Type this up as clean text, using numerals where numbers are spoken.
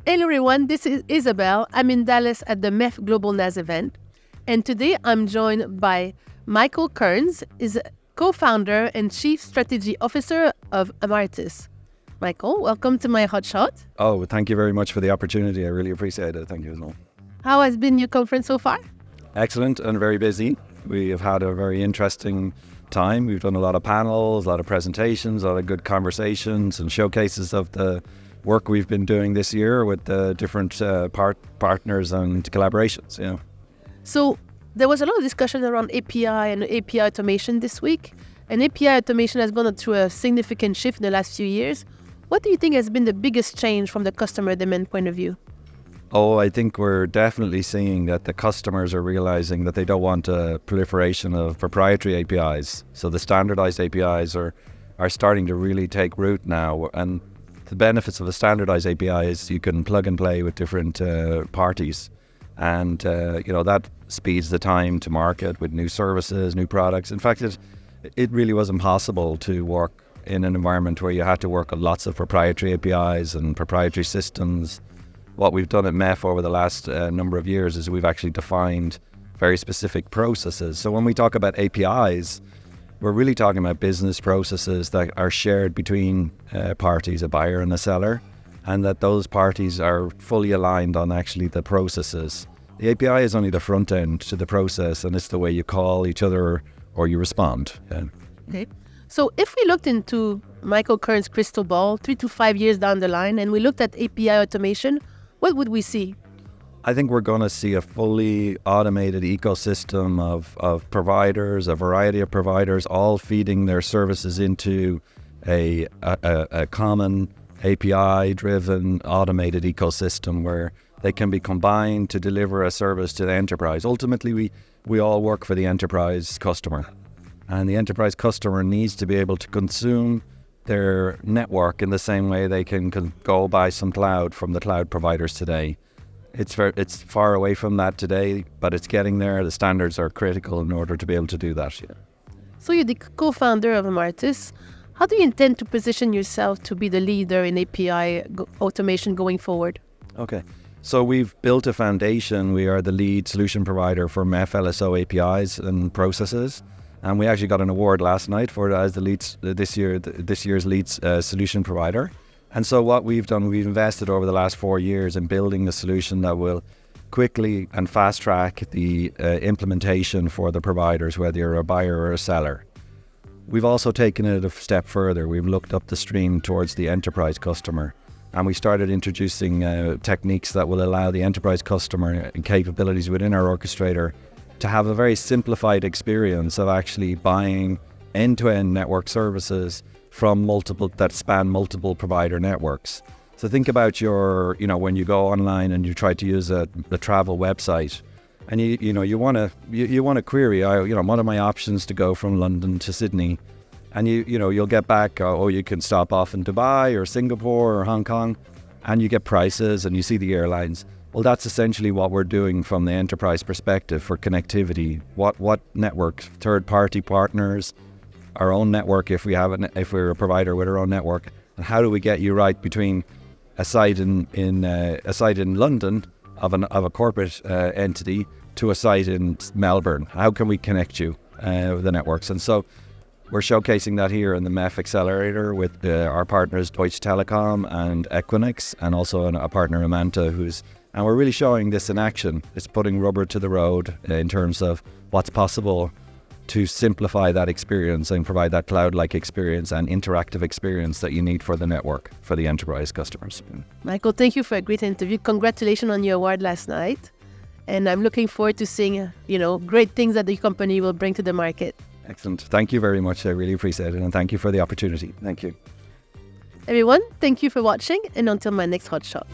Hello everyone, this is Isabel. I'm in Dallas at the MEF Global NaaS Event. And today I'm joined by Michael Kearns, is co-founder and chief strategy officer of Amartus. Michael, welcome to my HotShot. Oh, thank you very much for the opportunity. I really appreciate it. Thank you as well. How has been your conference so far? Excellent and very busy. We have had a very interesting time. We've done a lot of panels, a lot of presentations, a lot of good conversations and showcases of the work we've been doing this year with the different partners and collaborations. Yeah. So there was a lot of discussion around API and API automation this week. And API automation has gone through a significant shift in the last few years. What do you think has been the biggest change from the customer demand point of view? Oh, I think we're definitely seeing that the customers are realizing that they don't want a proliferation of proprietary APIs. So the standardized APIs are starting to really take root now. And the benefits of a standardized API is you can plug and play with different parties. And, that speeds the time to market with new services, new products. In fact, it really was impossible to work in an environment where you had to work on lots of proprietary APIs and proprietary systems. What we've done at MEF over the last number of years is we've actually defined very specific processes. So when we talk about APIs, we're really talking about business processes that are shared between parties, a buyer and a seller, and that those parties are fully aligned on actually the processes. The API is only the front end to the process, and it's the way you call each other or you respond. Yeah. Okay. So if we looked into Michael Kearns' crystal ball 3 to 5 years down the line and we looked at API automation, what would we see? I think we're going to see a fully automated ecosystem of providers, a variety of providers, all feeding their services into a common API-driven automated ecosystem where they can be combined to deliver a service to the enterprise. Ultimately, we all work for the enterprise customer. And the enterprise customer needs to be able to consume their network in the same way they can go buy some cloud from the cloud providers today. It's far away from that today, but it's getting there. The standards are critical in order to be able to do that. Yeah. So you're the co-founder of Amartus. How do you intend to position yourself to be the leader in API automation going forward? Okay. So we've built a foundation. We are the lead solution provider for MEF LSO APIs and processes. And we actually got an award last night for it as the lead, this year's lead solution provider. And so what we've done, we've invested over the last 4 years in building a solution that will quickly and fast track the implementation for the providers, whether you're a buyer or a seller. We've also taken it a step further. We've looked up the stream towards the enterprise customer. And we started introducing techniques that will allow the enterprise customer and capabilities within our orchestrator to have a very simplified experience of actually buying end-to-end network services from that span multiple provider networks. So think about when you go online and you try to use a travel website, and you want to query, what are my options to go from London to Sydney, and you'll get back, you can stop off in Dubai or Singapore or Hong Kong, and you get prices and you see the airlines. Well, that's essentially what we're doing from the enterprise perspective for connectivity. What network, third-party partners, our own network if we're a provider with our own network, and how do we get you right between a site in London of a corporate entity to a site in Melbourne? How can we connect you with the networks? And so we're showcasing that here in the MEF Accelerator with our partners Deutsche Telekom and Equinix, and also a partner Amanta and we're really showing this in action. It's putting rubber to the road in terms of what's possible to simplify that experience and provide that cloud-like experience and interactive experience that you need for the network, for the enterprise customers. Michael, thank you for a great interview. Congratulations on your award last night. And I'm looking forward to seeing, great things that the company will bring to the market. Excellent. Thank you very much. I really appreciate it. And thank you for the opportunity. Thank you. Everyone, thank you for watching. And until my next HotShot.